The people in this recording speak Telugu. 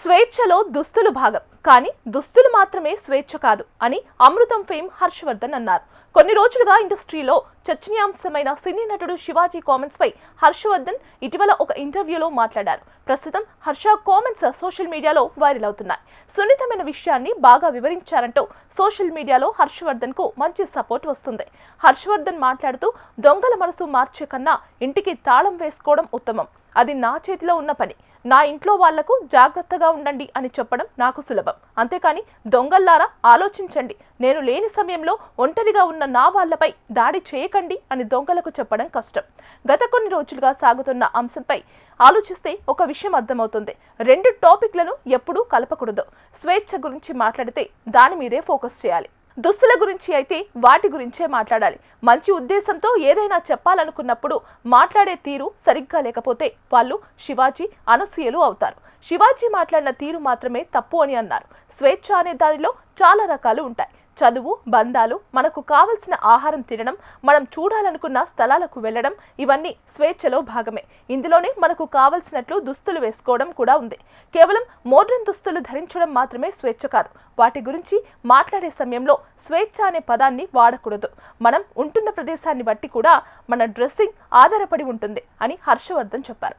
స్వేచ్ఛలో దుస్తులు భాగం, కానీ దుస్తులు మాత్రమే స్వేచ్ఛ కాదు అని అమృతం ఫేమ్ హర్షవర్ధన్ అన్నారు. కొన్ని రోజులుగా ఇండస్ట్రీలో చర్చనీయాంశమైన సినీ నటుడు శివాజీ కామెంట్స్ పై హర్షవర్ధన్ ఇటీవల ఒక ఇంటర్వ్యూలో మాట్లాడారు. ప్రస్తుతం హర్ష కామెంట్స్ సోషల్ మీడియాలో వైరల్ అవుతున్నాయి. సున్నితమైన విషయాన్ని బాగా వివరించారంటూ సోషల్ మీడియాలో హర్షవర్ధన్ కు మంచి సపోర్ట్ వస్తుంది. హర్షవర్ధన్ మాట్లాడుతూ, దొంగల మనసు మార్చే కన్నా ఇంటికి తాళం వేసుకోవడం ఉత్తమం. అది నా చేతిలో ఉన్న పని. నా ఇంట్లో వాళ్లకు జాగ్రత్తగా ఉండండి అని చెప్పడం నాకు సులభం. అంతేకాని దొంగల్లారా ఆలోచించండి, నేను లేని సమయంలో ఒంటరిగా ఉన్న నా వాళ్లపై దాడి చేయకండి అని దొంగలకు చెప్పడం కష్టం. గత కొన్ని రోజులుగా సాగుతున్న అంశంపై ఆలోచిస్తే ఒక విషయం అర్థమవుతుంది. రెండు టాపిక్లను ఎప్పుడూ కలపకూడదు. స్వేచ్ఛ గురించి మాట్లాడితే దాని మీదే ఫోకస్ చేయాలి. దుస్తుల గురించి అయితే వాటి గురించే మాట్లాడాలి. మంచి ఉద్దేశంతో ఏదైనా చెప్పాలనుకున్నప్పుడు మాట్లాడే తీరు సరిగ్గా లేకపోతే వాళ్ళు శివాజీ అనసూయలు అవుతారు. శివాజీ మాట్లాడిన తీరు మాత్రమే తప్పు అని అన్నారు. స్వేచ్ఛ అనే దానిలో చాలా రకాలు ఉంటాయి. చదువు, బంధాలు, మనకు కావలసిన ఆహారం తినడం, మనం చూడాలనుకున్న స్థలాలకు వెళ్లడం, ఇవన్నీ స్వేచ్ఛలో భాగమే. ఇందులోనే మనకు కావలసినట్లు దుస్తులు వేసుకోవడం కూడా ఉంది. కేవలం మోడ్రన్ దుస్తులు ధరించడం మాత్రమే స్వేచ్ఛ కాదు. వాటి గురించి మాట్లాడే సమయంలో స్వేచ్ఛ అనే పదాన్ని వాడకూడదు. మనం ఉంటున్న ప్రదేశాన్ని బట్టి కూడా మన డ్రెస్సింగ్ ఆధారపడి ఉంటుంది అని హర్షవర్ధన్ చెప్పారు.